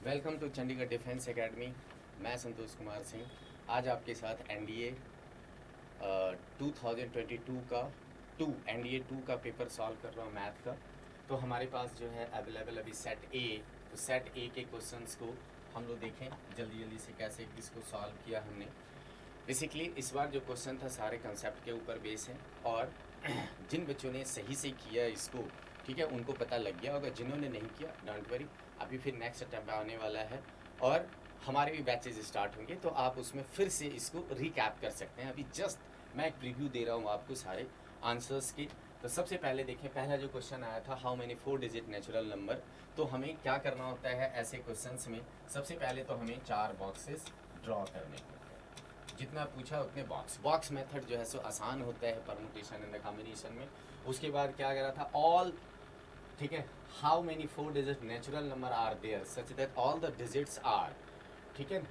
Welcome to Chandigarh defence academy. मैं संतोष कुमार सिंह आज आपके साथ एनडीए 2022 का एनडीए 2 का पेपर सॉल्व कर रहा हूँ मैथ का। तो हमारे पास जो है अवेलेबल अभी सेट ए, तो सेट ए के क्वेश्चंस को हम लोग देखें जल्दी से कैसे इसको सॉल्व किया हमने। बेसिकली इस बार जो क्वेश्चन था सारे कंसेप्ट के ऊपर बेस है और जिन बच्चों ने सही से किया इसको, ठीक है, उनको पता लग गया होगा। जिन्होंने नहीं किया डोंट वरी, अभी फिर नेक्स्ट अटेम्प्ट आने वाला है और हमारे भी बैचेज स्टार्ट होंगे, तो आप उसमें फिर से इसको रिकैप कर सकते हैं। अभी जस्ट मैं एक प्रीव्यू दे रहा हूँ आपको सारे आंसर्स की। तो सबसे पहले देखें, पहला जो क्वेश्चन आया था how many 4 digit natural number. तो हमें क्या करना होता है ऐसे क्वेश्चंस में, सबसे पहले तो हमें 4 बॉक्सेस ड्रॉ करने होते हैं। जितना पूछा उतने बॉक्स मेथड जो है सो आसान होता है परमुटेशन एंड कॉम्बिनेशन में। उसके बाद क्या करा था, ऑल, ठीक है, how many 4 digit natural number are there such that all the digits are, ठीक है,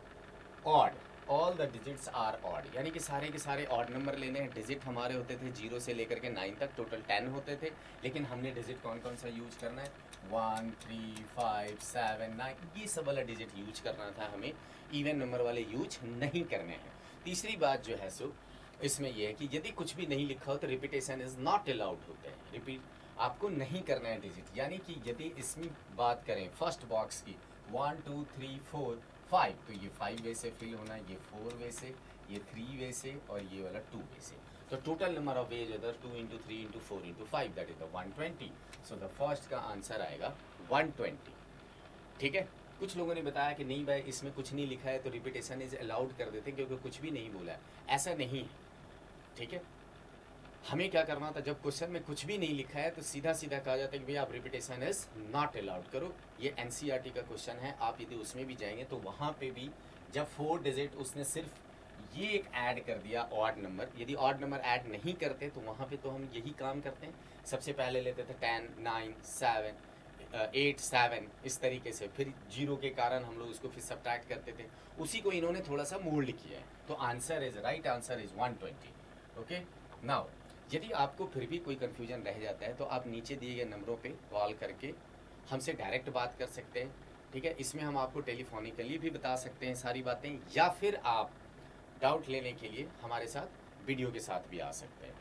odd, all the digits are odd, यानी कि सारे के सारे ऑड नंबर लेने हैं। डिजिट हमारे होते थे 0 से लेकर के 9 तक, टोटल 10 होते थे, लेकिन हमने डिजिट कौन कौन सा यूज करना है, 1 3 5 7 9, ये सब वाला डिजिट यूज करना था हमें, इवन नंबर वाले यूज नहीं करने हैं। तीसरी बात जो है सो इसमें यह है कि यदि कुछ भी नहीं लिखा हो तो रिपीटेशन इज नॉट अलाउड होते हैं। रिपीट आपको नहीं करना है डिजिट, यानी कि यदि इसमें बात करें फर्स्ट बॉक्स की 1 2 3 4 5, तो ये 5 वे से फिल होना है, ये 4 वे से, ये 3 वे से और ये वाला 2 वे से। तो total number of ways other 2 into 3 into 4 into 5, that is the 120। So the first का आंसर आएगा 120। ठीक है, कुछ लोगों ने बताया कि नहीं भाई इसमें कुछ नहीं लिखा है तो रिपीटेशन इज अलाउड कर देते क्योंकि कुछ भी नहीं बोला है। ऐसा नहीं है, ठीक है। हमें क्या करना था, जब क्वेश्चन में कुछ भी नहीं लिखा है तो सीधा सीधा कहा जाता है कि भैया आप रिपीटेशन इज नॉट अलाउड करो। ये एनसीईआरटी का क्वेश्चन है, आप यदि उसमें भी जाएंगे तो वहाँ पे भी जब 4 डिजिट उसने सिर्फ ये एक ऐड कर दिया ऑड नंबर, यदि ऑड नंबर ऐड नहीं करते तो वहाँ पे तो हम यही काम करते हैं, सबसे पहले लेते थे 10 9 7 8 7 इस तरीके से, फिर जीरो के कारण हम लोग उसको फिर सब्ट्रैक्ट करते थे। उसी को इन्होंने थोड़ा सा मोल्ड किया है, तो answer is right answer is 120। Okay, now यदि आपको फिर भी कोई कन्फ्यूजन रह जाता है तो आप नीचे दिए गए नंबरों पे कॉल करके हमसे डायरेक्ट बात कर सकते हैं, ठीक है। इसमें हम आपको टेलीफोनिकली भी बता सकते हैं सारी बातें, या फिर आप डाउट लेने के लिए हमारे साथ वीडियो के साथ भी आ सकते हैं।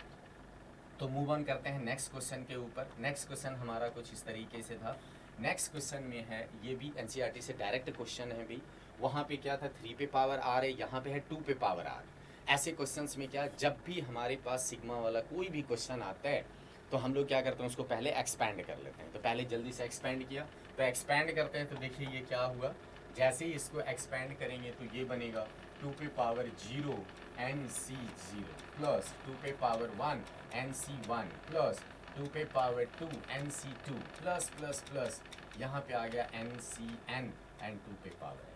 तो मूव ऑन करते हैं नेक्स्ट क्वेश्चन के ऊपर। नेक्स्ट क्वेश्चन हमारा कुछ इस तरीके से था। नेक्स्ट क्वेश्चन में है, ये भी एनसीईआरटी से डायरेक्ट क्वेश्चन है भी। वहाँ पे क्या था, 3 पे पावर आर है, यहाँ पे है 2 पे पावर आर। ऐसे क्वेश्चंस में क्या, जब भी हमारे पास सिग्मा वाला कोई भी क्वेश्चन आता है तो हम लोग क्या करते हैं, उसको पहले एक्सपैंड कर लेते हैं। तो पहले जल्दी से एक्सपैंड किया, तो एक्सपैंड करते हैं तो देखिए ये क्या हुआ। जैसे ही इसको एक्सपैंड करेंगे तो ये बनेगा 2 पे पावर 0 NC0 प्लस 2 पे पावर 1 NC1 प्लस 2 पे power 2 NC2 plus plus plus यहाँ पे आ गया NCN एंड 2 पे पावर।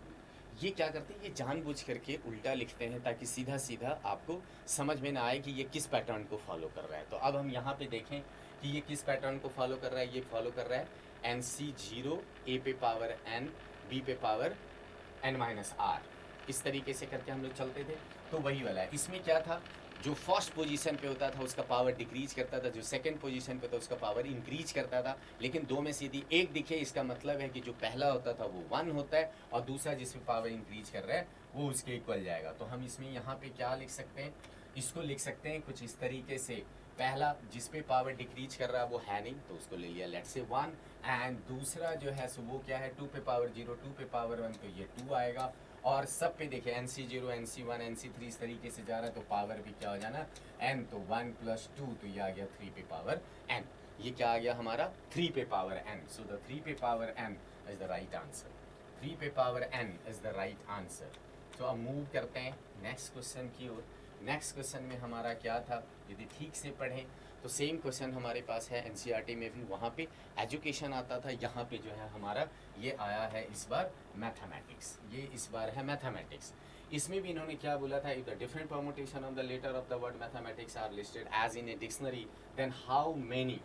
ये क्या करते हैं, ये जानबूझ करके उल्टा लिखते हैं ताकि सीधा सीधा आपको समझ में ना आए कि ये किस पैटर्न को फॉलो कर रहा है। तो अब हम यहाँ पे देखें कि ये किस पैटर्न को फॉलो कर रहा है। ये फॉलो कर रहा है NC0 A पे पावर N B पे पावर N-R, इस तरीके से करके हम लोग चलते थे। तो वही वाला है, इसमें क्या था, जो फर्स्ट पोजीशन पे होता था उसका पावर डिक्रीज करता था, जो सेकंड पोजीशन पे था उसका पावर इंक्रीज करता था। लेकिन दो में से यदि एक दिखे इसका मतलब है कि जो पहला होता था वो 1 होता है और दूसरा जिसमें पावर इंक्रीज कर रहा है वो उसके इक्वल जाएगा। तो हम इसमें यहाँ पे क्या लिख सकते हैं, इसको लिख सकते हैं कुछ इस तरीके से। पहला जिस पे पावर डिक्रीज कर रहा है वो है नहीं, तो उसको ले लिया लेट से 1, एंड दूसरा जो है सो वो क्या है, 2 पे पावर 0 2 पे पावर 1, तो ये 2 आएगा। और सब पे देखिए NC0 NC1 NC3 इस तरीके से जा रहा है, तो पावर भी क्या हो जाना n, तो 1 + 2, तो ये आ गया 3 पे पावर n। ये क्या आ गया हमारा 3 पे पावर n। सो द 3 पे power n is the right answer. 3 पे power n is the right answer. तो अब मूव करते हैं नेक्स्ट क्वेश्चन की ओर। नेक्स्ट क्वेश्चन में हमारा क्या था, यदि ठीक से पढ़ें तो सेम क्वेश्चन हमारे पास है एनसीईआरटी में भी, वहाँ पे एजुकेशन आता था, यहाँ पे जो है हमारा ये आया है इस बार मैथमेटिक्स। ये इस बार है मैथमेटिक्स। इसमें भी इन्होंने क्या बोला था, if the different permutation of the letter of the word mathematics are listed as in a dictionary then how many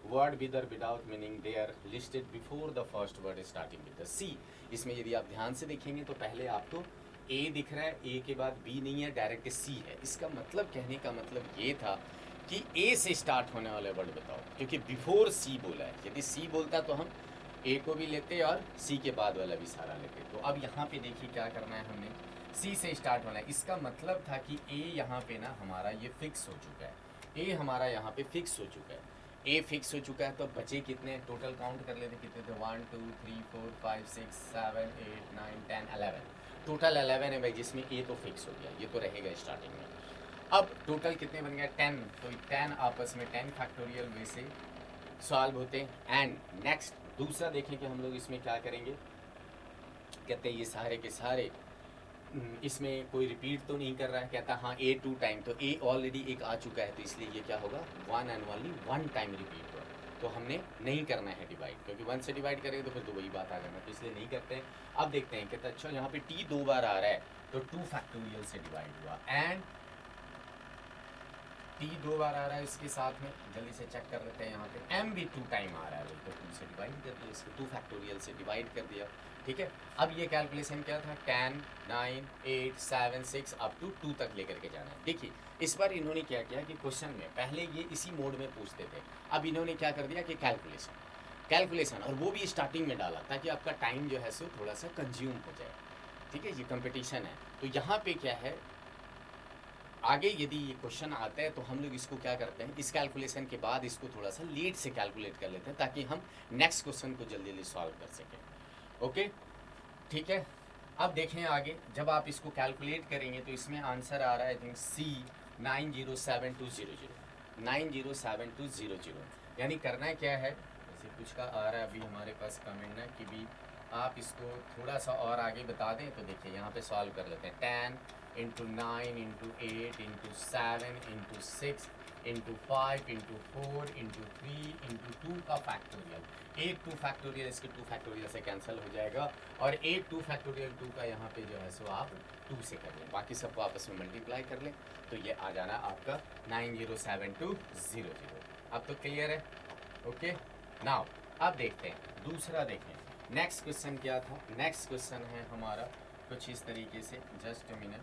word with और without meaning they are listed before the first word starting with the C. इसमें यदि आप ध्यान से देखेंगे तो पहले आपको ए दिख रहा है, ए के बाद बी नहीं है, डायरेक्ट सी है। इसका मतलब, कहने का मतलब ये था कि ए से स्टार्ट होने वाले वर्ड बताओ, क्योंकि बिफोर सी बोला है। यदि सी बोलता तो हम ए को भी लेते और सी के बाद वाला भी सारा लेते। तो अब यहाँ पे देखिए क्या करना है, हमने सी से स्टार्ट होना है। इसका मतलब था कि ए यहाँ पे ना हमारा ये फिक्स हो चुका है, ए हमारा यहाँ पे फिक्स हो चुका है, ए फिक्स हो चुका है। तो बचे कितने, टोटल काउंट कर लेते कितने थे, 1 2 3 4 5 6 7 8 9 10 11, टोटल 11 है भाई, जिसमें ए तो फिक्स हो गया, ये तो रहेगा स्टार्टिंग में। अब टोटल कितने बन गए, 10। तो 10 आपस में 10 फैक्टोरियल वे से सॉल्व होते हैं। एंड नेक्स्ट दूसरा देखें कि हम लोग इसमें क्या करेंगे, कहते हैं ये सारे के सारे इसमें कोई रिपीट तो नहीं कर रहा है, कहता हाँ ए 2 टाइम, तो ए ऑलरेडी एक आ चुका है, तो इसलिए ये क्या होगा, 1 एंड ओनली 1 टाइम रिपीट हुआ। तो हमने नहीं करना है डिवाइड, क्योंकि 1 से डिवाइड करेंगे तो फिर तो वही बात आ जाना, तो इसलिए नहीं करते हैं। अब देखते हैं, कहता अच्छा यहाँ पे टी 2 बार आ रहा है, तो 2 फैक्टोरियल से डिवाइड हुआ। एंड टी 2 बार आ रहा है, इसके साथ में जल्दी से चेक कर लेते हैं, यहाँ पे एम भी 2 टाइम आ रहा है, तो 2 से डिवाइड कर दिया, इसको 2 फैक्टोरियल से डिवाइड कर दिया। ठीक है, अब ये कैलकुलेशन क्या था, 10 9 8 7 6 अप टू 2 तक लेकर के जाना है। देखिए इस बार इन्होंने क्या किया कि क्वेश्चन में पहले ये इसी मोड में पूछते थे, अब इन्होंने क्या कर दिया कि कैलकुलेशन, और वो भी स्टार्टिंग में डाला ताकि आपका टाइम जो है सो थोड़ा सा कंज्यूम हो जाए। ठीक है, ये कंपटीशन है। तो यहाँ पे क्या है, आगे यदि ये क्वेश्चन आता है तो हम लोग इसको क्या करते हैं, इस कैलकुलेशन के बाद इसको थोड़ा सा लेट से कैलकुलेट कर लेते हैं, ताकि हम नेक्स्ट क्वेश्चन को जल्दी जल्दी सॉल्व कर सकें। ओके, ठीक है। अब देखें आगे, जब आप इसको कैलकुलेट करेंगे तो इसमें आंसर आ रहा है आई थिंक सी 907200, 907200। यानी करना क्या है, जैसे कुछ का आ रहा है अभी हमारे पास कमेंट है कि भी आप इसको थोड़ा सा और आगे बता दें, तो देखिए यहाँ पे सॉल्व कर लेते हैं। 10 into 9 into 8 into 7 into 6 into 5 into 4 into 3 into 2 का फैक्टोरियल, 8 2 फैक्टोरियल, इसके 2 फैक्टोरियल से कैंसिल हो जाएगा, और 8 2 फैक्टोरियल 2 का यहाँ पे जो है सो आप 2 से कर लें, बाकी सबको आपस में मल्टीप्लाई कर लें, तो ये आ जाना आपका 907200। अब तो क्लियर है। ओके, नाउ अब देखते हैं दूसरा, देखें नेक्स्ट क्वेश्चन क्या था। नेक्स्ट क्वेश्चन है हमारा कुछ इस तरीके से, just a minute.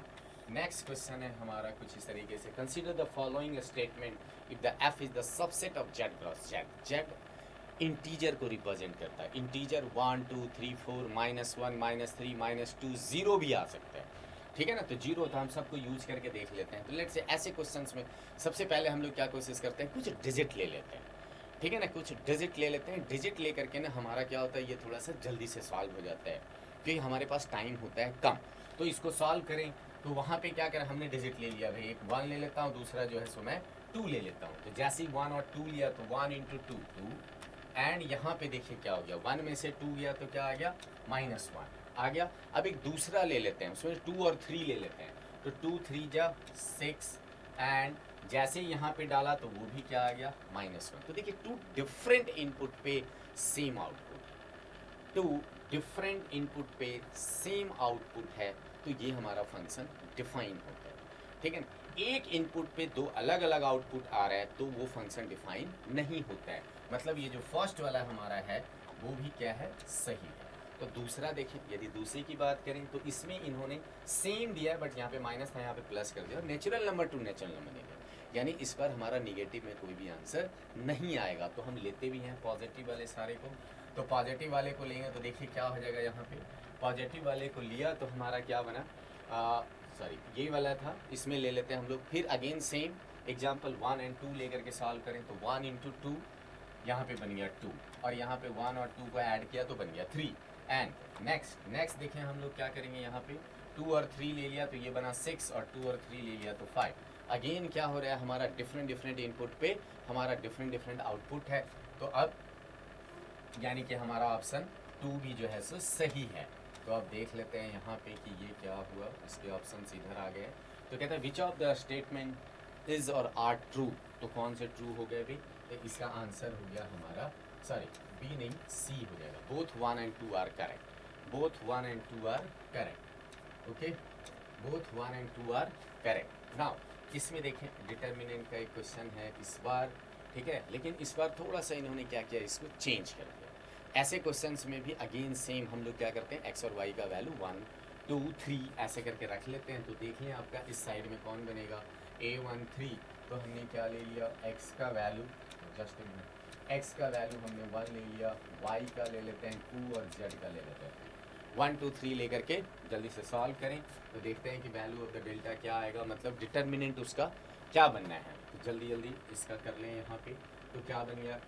Next question है हमारा कुछ इस तरीके से, consider the following statement if the F is the subset of Z cross Z. Z integer को रिप्रेजेंट करता है, इंटीजर 1 2 3 4 -1 -3 -2 0 भी आ सकता है। ठीक है ना, तो जीरो था, हम सबको यूज करके देख लेते हैं। तो लेट्स से ऐसे क्वेश्चंस में सबसे पहले हम लोग क्या कोशिश करते हैं, कुछ डिजिट ले लेते हैं। ठीक है ना, कुछ डिजिट ले लेते हैं, डिजिट ले करके ना हमारा क्या होता है, ये थोड़ा सा जल्दी से सॉल्व हो जाता है, क्योंकि हमारे पास टाइम होता है कम। तो इसको सॉल्व करें तो वहाँ पे क्या करें, हमने डिजिट ले लिया भाई, एक 1 ले लेता हूँ, दूसरा जो है सो मैं 2 ले लेता हूँ। तो जैसे ही 1 और 2 लिया तो 1 इंटू 2 2, एंड यहाँ पे देखिए क्या हो गया, 1 में से 2 गया तो क्या आ गया, -1 आ गया। अब एक दूसरा ले लेते हैं, उसमें 2 और 3 ले लेते हैं, तो 2 3 जा 6, एंड जैसे ही यहाँ पे डाला तो वो भी क्या आ गया, -1। तो देखिए 2 डिफरेंट इनपुट पे सेम आउटपुट, 2 डिफरेंट इनपुट पे सेम आउटपुट है, तो ये हमारा फंक्शन डिफाइन होता है। ठीक है ना, एक इनपुट पे 2 अलग अलग आउटपुट आ रहा है तो वो फंक्शन डिफाइन नहीं होता है। मतलब ये जो फर्स्ट वाला हमारा है वो भी क्या है, सही है। तो दूसरा देखें, यदि दूसरे की बात करें तो इसमें इन्होंने सेम दिया है, बट यहाँ पे माइनस था, यहाँ पे प्लस कर दिया, और natural number to natural number दे दिया, यानी इस पर हमारा निगेटिव में कोई भी आंसर नहीं आएगा। तो हम लेते भी हैं पॉजिटिव वाले सारे को, तो पॉजिटिव वाले को लेंगे तो देखिए क्या हो जाएगा, यहाँ पे पॉजिटिव वाले को लिया तो हमारा क्या बना, सॉरी ये वाला था, इसमें ले लेते हैं हम लोग। फिर अगेन सेम एग्जाम्पल 1 एंड 2 लेकर के सॉल्व करें, तो 1 इंटू 2 यहाँ पे बन गया 2, और यहाँ पे 1 और 2 को ऐड किया तो बन गया 3। एंड नेक्स्ट देखें हम लोग क्या करेंगे, यहाँ पे 2 और 3 ले लिया तो ये बना 6, और 2 और 3 ले लिया तो 5। अगेन क्या हो रहा है, हमारा डिफरेंट इनपुट पे हमारा डिफरेंट आउटपुट है। तो अब यानी कि हमारा ऑप्शन 2 भी जो है सो सही है। तो अब देख लेते हैं यहाँ पे कि ये क्या हुआ, इसके ऑप्शन इधर आ गए। तो कहते हैं विच ऑफ द स्टेटमेंट इज और आर ट्रू, तो कौन से ट्रू हो गए भाई, तो इसका आंसर हो गया हमारा, सॉरी बी नहीं सी हो जाएगा, both 1 and 2 are correct, both 1 and 2 are correct. Okay, both 1 and 2 are correct. Now इसमें देखें डिटर्मिनेंट का एक क्वेश्चन है इस बार, ठीक है, लेकिन इस बार थोड़ा सा इन्होंने क्या किया, इसको चेंज कर दिया। ऐसे क्वेश्चंस में भी अगेन सेम हम लोग क्या करते हैं, एक्स और वाई का वैल्यू 1 2 3 ऐसे करके रख लेते हैं। तो देखिए आपका इस साइड में कौन बनेगा, A1 3, तो हमने क्या ले लिया, x का वैल्यू, जस्ट x का वैल्यू हमने 1 ले लिया, y का ले लेते हैं 2 और z का ले लेते हैं 1 2 3 लेकर के जल्दी से सॉल्व करें तो देखते हैं कि वैल्यू ऑफ द डेल्टा क्या आएगा, मतलब डिटर्मिनेंट उसका क्या बनना है। तो जल्दी जल्दी इसका कर लें यहाँ पे। तो क्या बन गया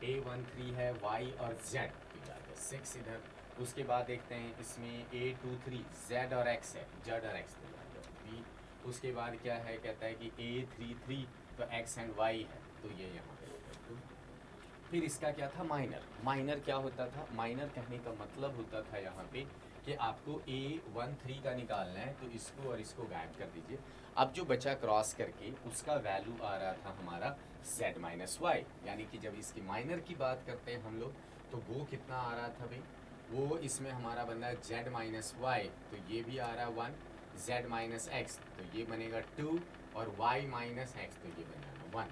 A13 है y और z, तो जा गया 6 इधर। उसके बाद देखते हैं इसमें A23 z और x है, z और x तो जा गया b। उसके बाद क्या है, कहता है कि A33 तो x एंड y है, तो ये यहाँ पे होगा 2। फिर इसका क्या था, माइनर क्या होता था, माइनर कहने का मतलब होता था यहाँ पे कि आपको A13 का निकालना है तो इसको और इसको गायब कर दीजिए। अब जो बचा क्रॉस करके उसका वैल्यू आ रहा था हमारा z माइनस वाई, यानी कि जब इसकी माइनर की बात करते हैं हम लोग तो वो कितना आ रहा था भाई, वो इसमें हमारा बन रहा है z माइनस वाई, तो ये भी आ रहा है 1, z माइनस एक्स तो ये बनेगा 2 और y माइनस एक्स तो ये बनेगा 1।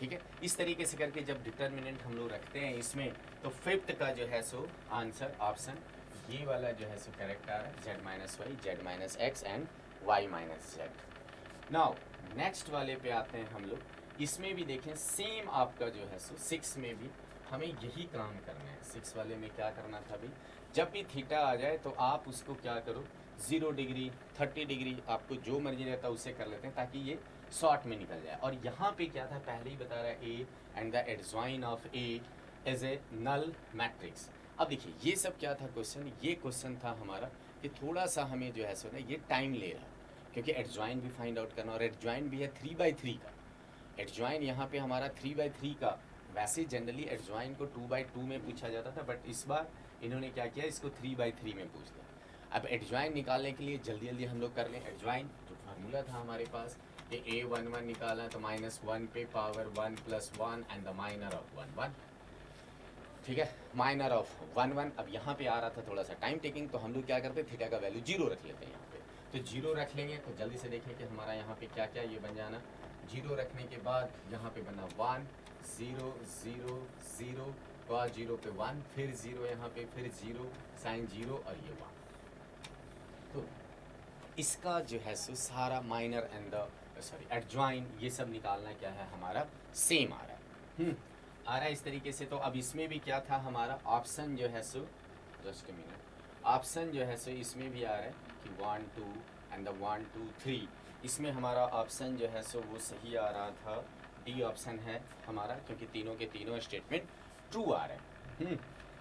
ठीक है, इस तरीके से करके जब डिटर्मिनेंट हम लोग रखते हैं इसमें तो फिफ्थ का जो है सो आंसर ऑप्शन ये वाला जो है सो करेक्ट आ रहा है, z minus y, z minus x and y minus z. Now next वाले पे आते हैं हम लोग। इसमें भी देखें सेम आपका जो है सो 6 में भी हमें यही काम करना है। 6 वाले में क्या करना था भाई, जब भी थीटा आ जाए तो आप उसको क्या करो 0 डिग्री 30 डिग्री आपको जो मर्जी रहता है उससे कर लेते हैं ताकि ये शॉर्ट में निकल जाए। और यहाँ पे क्या था, पहले ही बता रहा है a and the adjoint of a as a null matrix. अब देखिए ये सब क्या था क्वेश्चन, ये क्वेश्चन था हमारा कि थोड़ा सा हमें जो है सो ना ये टाइम ले रहा है क्योंकि एडजॉइन भी फाइंड आउट करना और एडजॉइन भी है 3/3 का। एडजॉइन यहाँ पे हमारा 3/3 का, वैसे जनरली एडजॉइन को 2/2 में पूछा जाता था बट इस बार इन्होंने क्या किया इसको 3/3 में पूछ लिया। अब एडजॉइन निकालने के लिए जल्दी जल्दी हम लोग कर लें। एडजॉइन जो फार्मूला था हमारे पास कि A11 निकाला तो -1 पे power 1 + 1 and the minor of 1 1। ठीक है, माइनर ऑफ 1 1। अब यहाँ पे आ रहा था थोड़ा सा टाइम टेकिंग तो हम लोग क्या करते हैं थीटा का वैल्यू 0 रख लेते हैं यहाँ पे। तो 0 रख लेंगे तो जल्दी से देखें कि हमारा यहाँ पे क्या क्या ये बन जाना। 0 रखने के बाद यहाँ पे बना 1 0 0 0 cos 0 पे 1 फिर 0 यहाँ पे फिर 0 sin 0 और ये 1। तो इसका जो है सो सारा माइनर एंड द एडजॉइन ये सब निकालना क्या है हमारा सेम आ रहा है। आ रहा है इस तरीके से। तो अब इसमें भी क्या था हमारा ऑप्शन जो है सो, जस्ट अ मिनट, ऑप्शन जो है सो इसमें भी आ रहा है कि 1 2 एंड द 1 2 3। इसमें हमारा ऑप्शन जो है सो वो सही आ रहा था, डी ऑप्शन है हमारा क्योंकि तीनों के तीनों स्टेटमेंट ट्रू आ रहे हैं।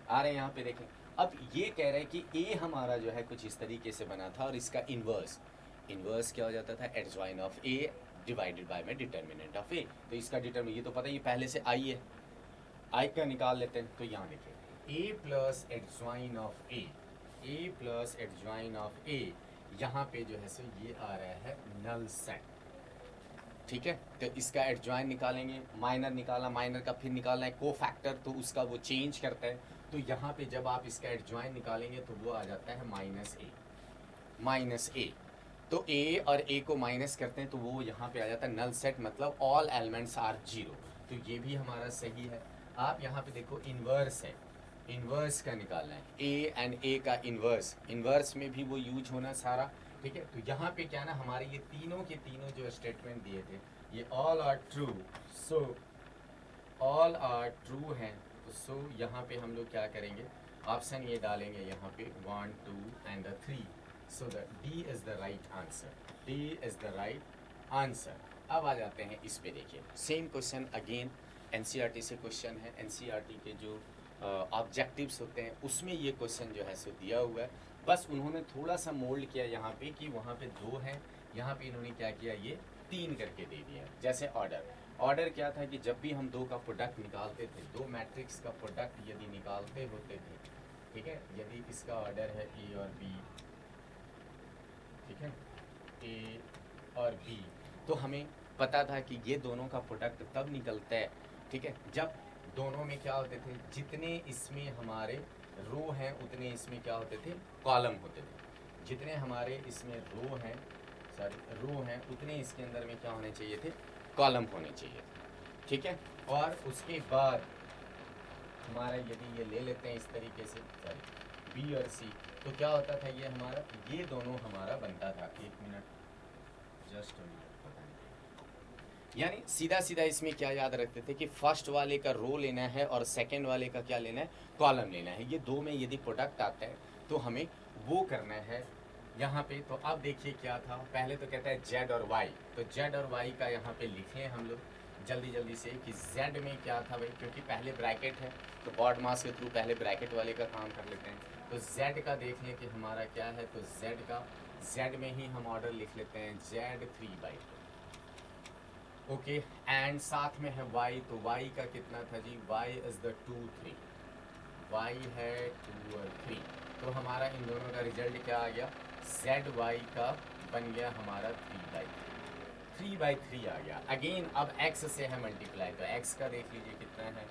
आ रहे हैं यहाँ पे देखें। अब ये कह रहे हैं कि ए हमारा जो है कुछ इस तरीके से बना था और इसका इन्वर्स क्या हो जाता था, adjoin of A divided by में डिटर्मिनेंट ऑफ ए। तो इसका डिटर्मिनेंट ये तो पता ही पहले से आई है, आई का निकाल लेते हैं। तो यहाँ देखिए A plus adjoint of A plus adjoint of A, यहाँ पे जो है सो ये आ रहा है नल सेट। ठीक है, तो इसका एडजॉइन निकालेंगे, माइनर निकाला, माइनर का फिर निकालना है को फैक्टर तो उसका वो चेंज करता है। तो यहाँ पे जब आप इसका एडजॉइन निकालेंगे तो वो आ जाता है माइनस ए। तो ए और ए को माइनस करते हैं तो वो यहाँ पे आ जाता है नल सेट, मतलब ऑल एलिमेंट्स आर 0। तो ये भी हमारा सही है। आप यहाँ पे देखो इन्वर्स है, इन्वर्स का निकालना है, ए एंड ए का इन्वर्स में भी वो यूज होना सारा। ठीक है, तो यहाँ पे क्या ना हमारे ये तीनों के तीनों जो स्टेटमेंट दिए थे ये all are true, so all are true हैं। तो सो यहाँ पे हम लोग क्या करेंगे, ऑप्शन ये डालेंगे यहाँ पे 1 2 and 3। So the D is the right answer, D is the right answer. अब आ जाते हैं इस पे, देखिए सेम क्वेश्चन अगेन एनसीईआरटी से क्वेश्चन है। एनसीईआरटी के जो ऑब्जेक्टिव्स होते हैं उसमें ये क्वेश्चन जो है सो दिया हुआ है, बस उन्होंने थोड़ा सा मोल्ड किया यहाँ पे कि वहाँ पे 2 हैं, यहाँ पे इन्होंने क्या किया ये 3 करके दे दिया। जैसे ऑर्डर क्या था कि जब भी हम 2 का प्रोडक्ट निकालते थे, 2 मैट्रिक्स का प्रोडक्ट यदि निकालते होते थे, ठीक है, यदि इसका ऑर्डर है ए और बी, ठीक है, ए और बी, तो हमें पता था कि ये दोनों का प्रोडक्ट तब निकलता है, ठीक है, जब दोनों में क्या होते थे, जितने इसमें हमारे रो हैं उतने इसमें क्या होते थे, कॉलम होते थे। जितने हमारे इसमें रो हैं उतने इसके अंदर में क्या होने चाहिए थे, कॉलम होने चाहिए थे। ठीक है, और उसके बाद हमारा यदि ये ले लेते हैं इस तरीके से बी और सी, तो क्या होता था ये हमारा, ये दोनों हमारा बनता था, एक मिनट जस्ट यानी सीधा सीधा इसमें क्या याद रखते थे कि फर्स्ट वाले का रो लेना है और सेकंड वाले का क्या लेना है, कॉलम लेना है। ये दो में यदि प्रोडक्ट आता है तो हमें वो करना है यहाँ पे। तो अब देखिए क्या था, पहले तो कहता है जेड और वाई, तो जेड और वाई का यहाँ पे लिखे हम लोग जल्दी जल्दी से कि जेड में क्या था भाई, क्योंकि पहले ब्रैकेट है तो बॉड मास के थ्रू पहले ब्रैकेट वाले का काम कर लेते हैं। तो जेड का देख लें कि हमारा क्या है, तो जेड का, जेड में ही हम ऑर्डर लिख लेते हैं जेड 3/2, ओके। एंड साथ में है y, तो y का कितना था जी, y इज द 2 3, y है 2 और 3, तो हमारा इन दोनों का रिजल्ट क्या आ गया, zy का बन गया हमारा 3/3 आ गया। अगेन अब x से है मल्टीप्लाई, तो x का देख लीजिए कितना है,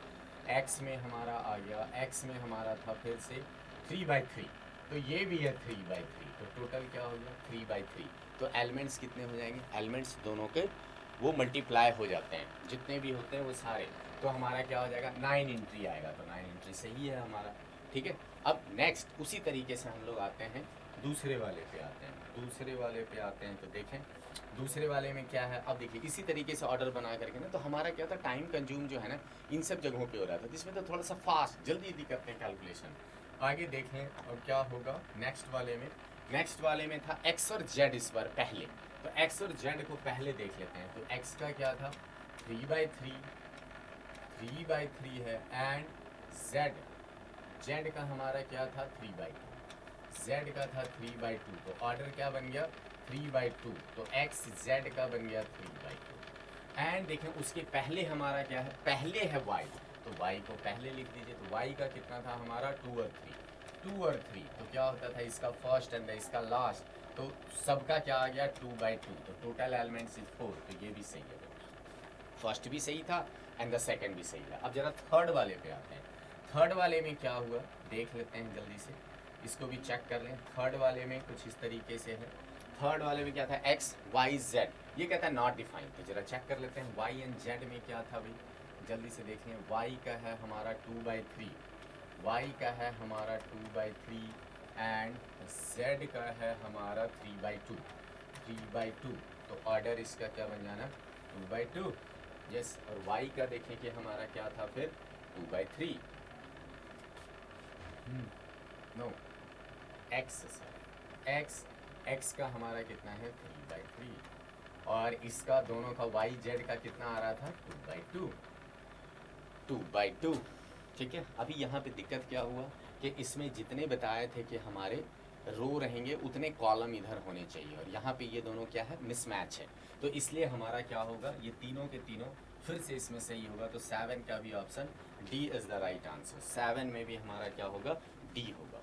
x में हमारा आ गया, x में हमारा था फिर से 3/3, तो ये भी है 3/3, तो टोटल क्या हो गया 3/3। तो एलिमेंट्स कितने हो जाएंगे, एलिमेंट्स दोनों के वो मल्टीप्लाई हो जाते हैं, जितने भी होते हैं वो सारे, तो हमारा क्या हो जाएगा 9 एंट्री आएगा, तो 9 एंट्री सही है हमारा, ठीक है। अब नेक्स्ट उसी तरीके से हम लोग आते हैं दूसरे वाले पे आते हैं, दूसरे वाले पे आते हैं, तो देखें दूसरे वाले में क्या है। अब देखिए इसी तरीके से ऑर्डर बना करके ना, तो हमारा क्या था, टाइम कंज्यूम जो है ना इन सब जगहों पे हो रहा था, जिसमें तो थोड़ा सा फास्ट जल्दी जल्दी करते हैं कैलकुलेशन। आगे देखें और क्या होगा नेक्स्ट वाले में, नेक्स्ट वाले में था एक्स और जेड इस बार पहले, तो x और z को पहले देख लेते हैं। तो x का क्या था 3/3 है, एंड z का हमारा क्या था 3/2, z का था 3/2, तो ऑर्डर क्या बन गया 3/2, तो x z का बन गया 3/2। एंड देखें उसके पहले हमारा क्या है, पहले है y, तो y को पहले लिख दीजिए, तो y का कितना था हमारा 2 और 3, तो क्या होता था इसका फर्स्ट एंड इसका लास्ट, तो सबका क्या आ गया 2/2, तो टोटल एलिमेंट्स इज 4, तो ये भी सही है, फर्स्ट भी सही था एंड द सेकंड भी सही था। अब जरा थर्ड वाले पे आते हैं, थर्ड वाले में क्या हुआ देख लेते हैं जल्दी से, इसको भी चेक कर लें। थर्ड वाले में कुछ इस तरीके से है, थर्ड वाले में क्या था x y z, ये कहता है नॉट डिफाइंड, तो जरा चेक कर लेते हैं y एंड z में क्या था भाई, जल्दी से देख लें। y का है हमारा 2/3, y का है हमारा 2/3 एंड z का है हमारा 3/2, तो ऑर्डर इसका क्या बन जाना 2/2, यस। और y का देखें कि हमारा क्या था फिर 2/3, नो x x का हमारा कितना है 3/3, और इसका दोनों का y z का कितना आ रहा था 2/2, ठीक है। अभी यहाँ पे दिक्कत क्या हुआ कि इसमें जितने बताए थे कि हमारे रो रहेंगे उतने कॉलम इधर होने चाहिए, और यहाँ पे ये दोनों क्या है मिसमैच है, तो इसलिए हमारा क्या होगा ये तीनों के तीनों फिर से इसमें सही होगा, तो 7 का भी option D is the right answer, 7 में भी हमारा क्या होगा डी होगा,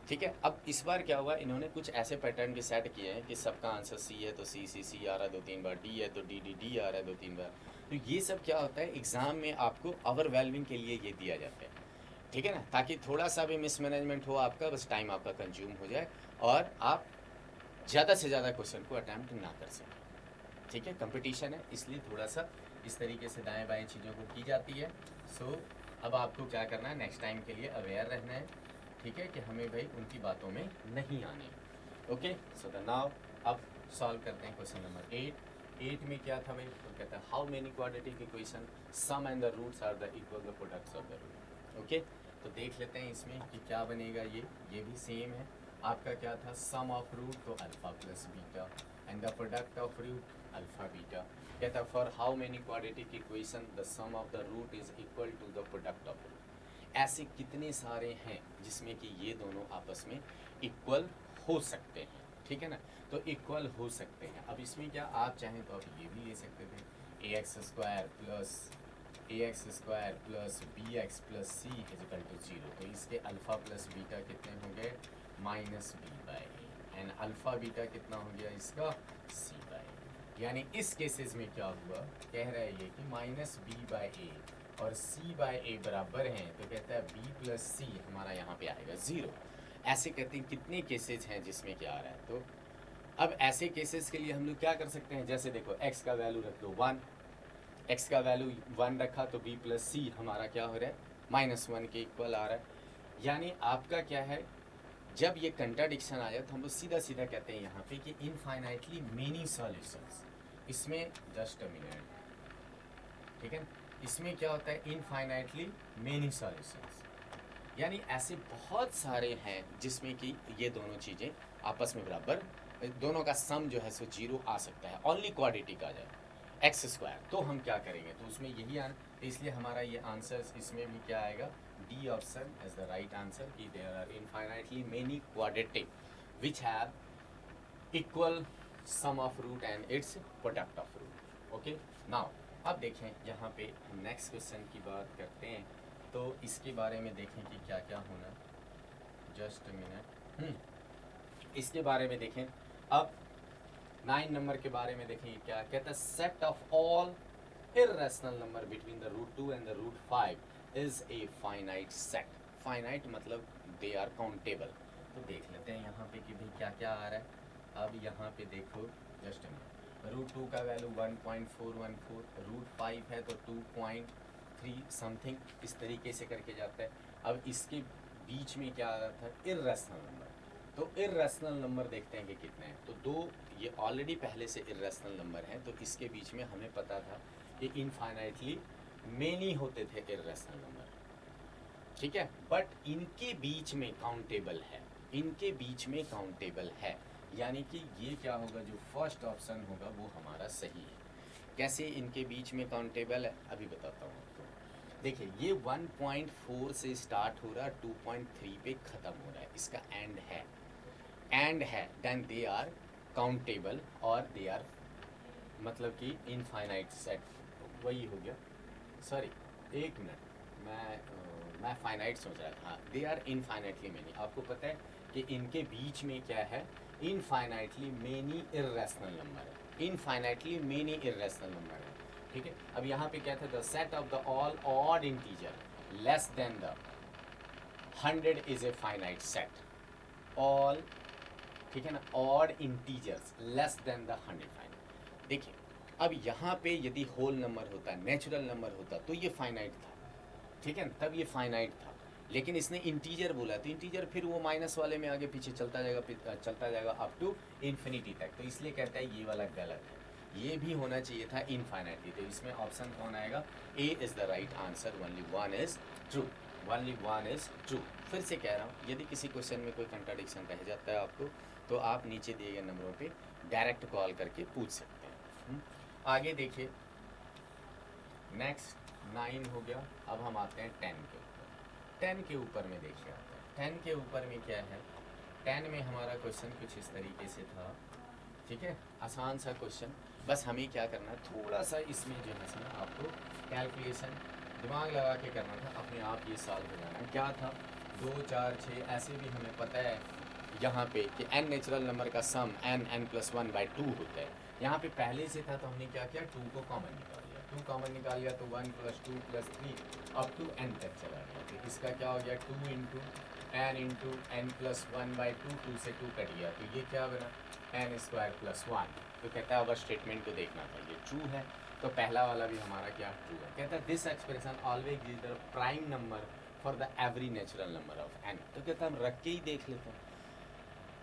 ठीक है। अब इस बार क्या हुआ, इन्होंने कुछ ऐसे पैटर्न भी सेट किए हैं कि सबका आंसर सी है तो सी आ रहा है 2-3 बार, डी है तो डी आ रहा है 2-3 बार, तो ये सब क्या होता है एग्ज़ाम में आपको ओवरवेलमिंग के लिए ये दिया जाता है, ठीक है ना, ताकि थोड़ा सा भी मिसमैनेजमेंट हो आपका, बस टाइम आपका कंज्यूम हो जाए और आप ज़्यादा से ज़्यादा क्वेश्चन को अटैम्प्ट ना कर सकें, ठीक है। कंपटीशन है इसलिए थोड़ा सा इस तरीके से दाएं बाएं चीज़ों को की जाती है। सो अब आपको क्या करना है, नेक्स्ट टाइम के लिए अवेयर रहना है, ठीक है, कि हमें भाई उनकी बातों में नहीं आने, ओके। सो द नाउ अब सॉल्व करते हैं क्वेश्चन नंबर 8 में क्या था भाई, तो कहता है how many quadratic equation sum and the roots are the equal the products of the root, okay. तो देख लेते हैं इसमें कि क्या बनेगा, ये भी सेम है आपका, क्या था सम ऑफ रूट तो alpha plus beta and the product of root alpha beta. कहता for how many quadratic equation the sum of the root is equal to the product of root, ऐसे कितने सारे हैं जिसमें कि ये दोनों आपस में इक्वल हो सकते हैं, ठीक है ना, तो इक्वल हो सकते हैं। अब इसमें क्या आप चाहें तो आप ये भी ले सकते थे ax² plus bx plus c equal to 0, तो इसके अल्फ़ा प्लस बीटा कितने हो गए -b/a एंड अल्फ़ा बीटा कितना हो गया इसका c/a, यानी इस केसेस में क्या हुआ, कह रहा है ये कि -b/a और c/a बराबर हैं, तो कहता है b प्लस c हमारा यहाँ पे आएगा 0। ऐसे कहते हैं कितने केसेस हैं जिसमें क्या आ रहा है, तो अब ऐसे केसेस के लिए हम लोग क्या कर सकते हैं, जैसे देखो x का वैल्यू रख दो 1, x का वैल्यू 1 रखा तो b प्लस c हमारा क्या हो रहा है -1 के इक्वल आ रहा है, यानी आपका क्या है जब ये कंट्राडिक्शन आया तो हम लोग सीधा सीधा कहते हैं यहाँ पे कि इनफाइनाइटली मेनी सॉल्यूशंस, इसमें जस्ट अ मिनट, ठीक है ना। इसमें क्या होता है, इनफाइनाइटली मेनी सॉल्यूशंस, यानी ऐसे बहुत सारे हैं जिसमें कि ये दोनों चीज़ें आपस में बराबर, दोनों का सम जो है सो जीरो आ सकता है, ओनली क्वाड्रेटिक आ जाए एक्स स्क्वायर। तो हम क्या करेंगे, तो उसमें यही तो इसलिए हमारा ये आंसर इसमें भी क्या आएगा, D option is the right answer कि there are infinitely many quadratic which have equal sum of root and its product of root. Okay, now अब देखें यहाँ पे नेक्स्ट क्वेश्चन की बात करते हैं, तो इसके बारे में देखें कि क्या क्या होना, जस्ट मिनट, इसके बारे में देखें। अब 9 नंबर के बारे में देखें, क्या कहता है, set of all irrational number between the root 2 and the root 5 is a finite set. Finite मतलब दे आर काउंटेबल। तो देख लेते हैं यहाँ पे कि भाई क्या क्या आ रहा है। अब यहाँ पे देखो, जस्ट रूट 2 का वैल्यू 1.414, रूट 5 है तो 2.3 समथिंग, इस तरीके से करके जाता है। अब इसके बीच में क्या आ रहा था, इर्रेशनल नंबर। तो इर्रेशनल नंबर देखते हैं कि कितने हैं। तो दो ये ऑलरेडी पहले से इर्रेशनल नंबर हैं, तो इसके बीच में हमें पता था कि इनफाइनाइटली मेनी होते थे इर्रेशनल नंबर, ठीक है। बट इनके बीच में काउंटेबल है, इनके बीच में काउंटेबल है, यानी कि ये क्या होगा, जो फर्स्ट ऑप्शन होगा वो हमारा सही है। कैसे इनके बीच में काउंटेबल है, अभी बताता हूँ आपको। देखिए ये 1.4 से स्टार्ट हो रहा है, 2.3 पे ख़त्म हो रहा है, इसका एंड है, देन दे आर काउंटेबल और दे आर मतलब कि इनफाइनाइट सेट। वही हो गया, सॉरी एक मिनट, मैं फाइनाइट सोच रहा था। दे आर इनफाइनाइटली मेनी, आपको पता है कि इनके बीच में क्या है, इनफाइनाइटली मेनी इर्रेशनल नंबर है, इनफाइनाइटली मेनी इर्रेशनल नंबर है, ठीक है। अब यहाँ पे क्या था, the set of the all odd integer less than the 100 is a finite set, all, ठीक है ना, odd integers less than the 100 finite. देखिए अब यहाँ पे यदि होल नंबर होता, नेचुरल नंबर होता, तो ये फाइनाइट था, ठीक है ना, तब ये फाइनाइट था। लेकिन इसने इंटीजर बोला, तो इंटीजर फिर वो माइनस वाले में आगे पीछे चलता जाएगा अप टू इन्फिनिटी तक, तो इसलिए कहता है ये वाला गलत है, ये भी होना चाहिए था इनफाइनाइटली। तो इसमें ऑप्शन कौन आएगा, A is the right answer, only one is true, only one is true. फिर से कह रहा हूँ, यदि किसी क्वेश्चन में कोई कंट्राडिक्शन रह जाता है आपको, तो आप नीचे दिए गए नंबरों पे डायरेक्ट कॉल करके पूछ सकते हैं। आगे देखिए, नेक्स्ट 9 हो गया। अब हम आते हैं 10 के ऊपर। 10 के ऊपर में देखिए आता है, 10 के ऊपर में क्या है, 10 में हमारा क्वेश्चन कुछ इस तरीके से था, ठीक है, आसान सा क्वेश्चन। बस हमें क्या करना है, थोड़ा सा इसमें जो है ना आपको कैलकुलेशन दिमाग लगा के करना था, अपने आप ये सॉल्व हो जाना है। क्या था, 2 4 6, ऐसे भी हमें पता है यहाँ पे कि n नेचुरल नंबर का सम n+1/2 होता है। यहाँ पे पहले से था, तो हमने क्या किया, 2 को कॉमन निकाल लिया, 2 कॉमन निकाल लिया तो 1 + 2 + 3 अप टू n तक चला गया। तो इसका क्या हो गया, 2 × n+1/2, 2 से 2 कट गया, तो ये क्या बना, n² + 1। तो कहता है अब स्टेटमेंट को देखना था, ये ट्रू है, तो पहला वाला भी हमारा क्या ट्रू है। कहता है this expression always is the prime number for the every natural number of n। तो कहता है हम रख के ही देख लेते हैं,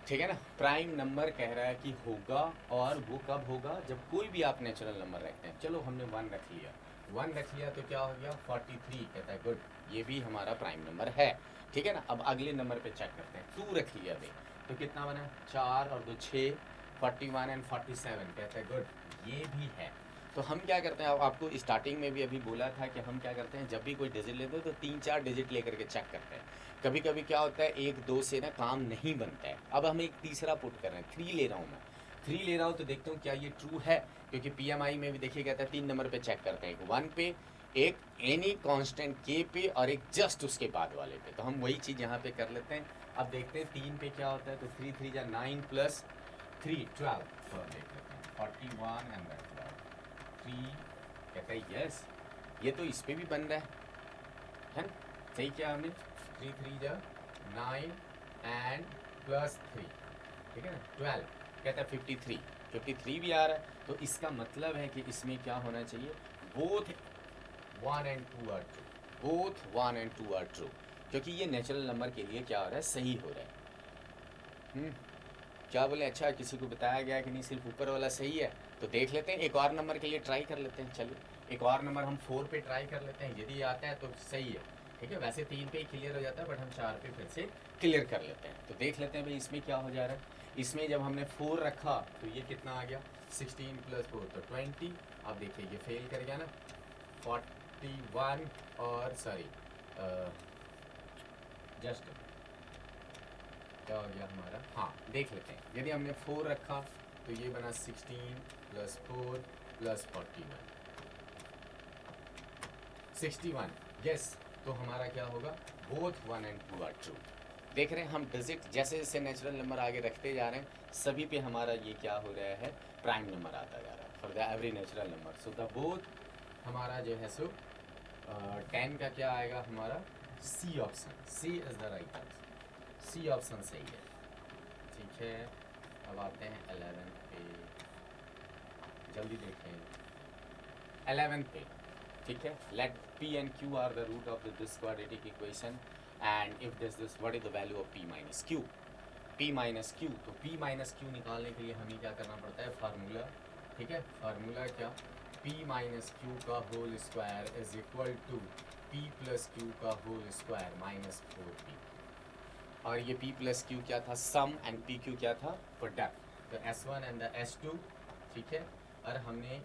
ठीक है ना। प्राइम नंबर कह रहा है कि होगा, और वो कब होगा, जब कोई भी आप नेचुरल नंबर रखते हैं। चलो हमने 1 रख लिया, 1 रख लिया तो क्या हो गया, 43। कहता है गुड, ये भी हमारा प्राइम नंबर है, ठीक है ना। अब अगले नंबर पे चेक करते हैं, 2 रख लिया भाई, तो कितना बना, 4 और 2 6, 41 एंड 47। कहता है गुड, ये भी है। तो हम क्या करते हैं, आपको स्टार्टिंग में भी अभी बोला था कि हम क्या करते हैं, जब भी कोई डिजिट लेते हैं तो 3-4 डिजिट लेकर के चेक करते हैं। कभी कभी क्या होता है, 1-2 से ना काम नहीं बनता है। अब हम एक तीसरा पुट कर रहे हैं, 3 ले रहा हूँ मैं, 3 ले रहा हूँ, तो देखता हूँ क्या ये ट्रू है, क्योंकि PMI में भी देखिए कहता है 3 नंबर पे चेक करते हैं, एक 1 पे, एक एनी कांस्टेंट K पे, और एक जस्ट उसके बाद वाले पे। तो हम वही चीज़ यहाँ पे कर लेते हैं। अब देखते हैं 3 पे क्या होता है, तो 3 3 जा 9 + 3 12। तो देख लेते हैं 41 एंड 3। कहता है यस, ये तो इस पे भी बन रहा है ना, सही किया हमने। 3 3 जा 9 एंड +3, ठीक है ना, 12। कहता है 53 भी आ रहा है, तो इसका मतलब है कि इसमें क्या होना चाहिए, both 1 and 2 are true, both 1 and 2 are true, क्योंकि ये नेचुरल नंबर के लिए क्या हो रहा है, सही हो रहा है। क्या बोले, अच्छा किसी को बताया गया कि नहीं सिर्फ ऊपर वाला सही है, तो देख लेते हैं, एक और नंबर के लिए ट्राई कर लेते हैं। चलिए एक और नंबर हम 4 पे ट्राई कर लेते हैं, यदि आता है तो सही है, ठीक है। वैसे 3 पे ही क्लियर हो जाता है, बट हम 4 पे फिर से क्लियर कर लेते हैं। तो देख लेते हैं भाई इसमें क्या हो जा रहा है। इसमें जब हमने 4 रखा तो ये कितना आ गया 16 + 4 तो 20। अब देखिए ये फेल कर गया ना, 41 और सॉरी जस्ट क्या हो गया हमारा, हाँ देख लेते हैं। यदि हमने 4 रखा तो ये बना 16 + 4 + 41 61। यस, तो हमारा क्या होगा, बोथ 1 and 2 आर ट्रू। देख रहे हैं हम डिजिट जैसे जैसे नेचुरल नंबर आगे रखते जा रहे हैं, सभी पे हमारा ये क्या हो रहा है, प्राइम नंबर आता जा रहा है for the every natural number. So the both हमारा जो है सो 10 का क्या आएगा हमारा, c option, c is the right answer, c option सही है। ठीक है, अब आते हैं 11 पे, जल्दी देखें 11 पे। ठीक है, let p and q are the root of this quadratic equation and if this what is the value of p minus q, p minus q। तो p minus q निकालने के लिए हमें क्या करना पड़ता है, फार्मूला। ठीक है, फार्मूला क्या, p minus q का whole square is equal to p plus q का होल स्क्वायर माइनस 4p। और ये p plus q क्या था, सम, एंड pq क्या था, प्रोडक्ट। तो s1 एंड द s2। ठीक है, और हमने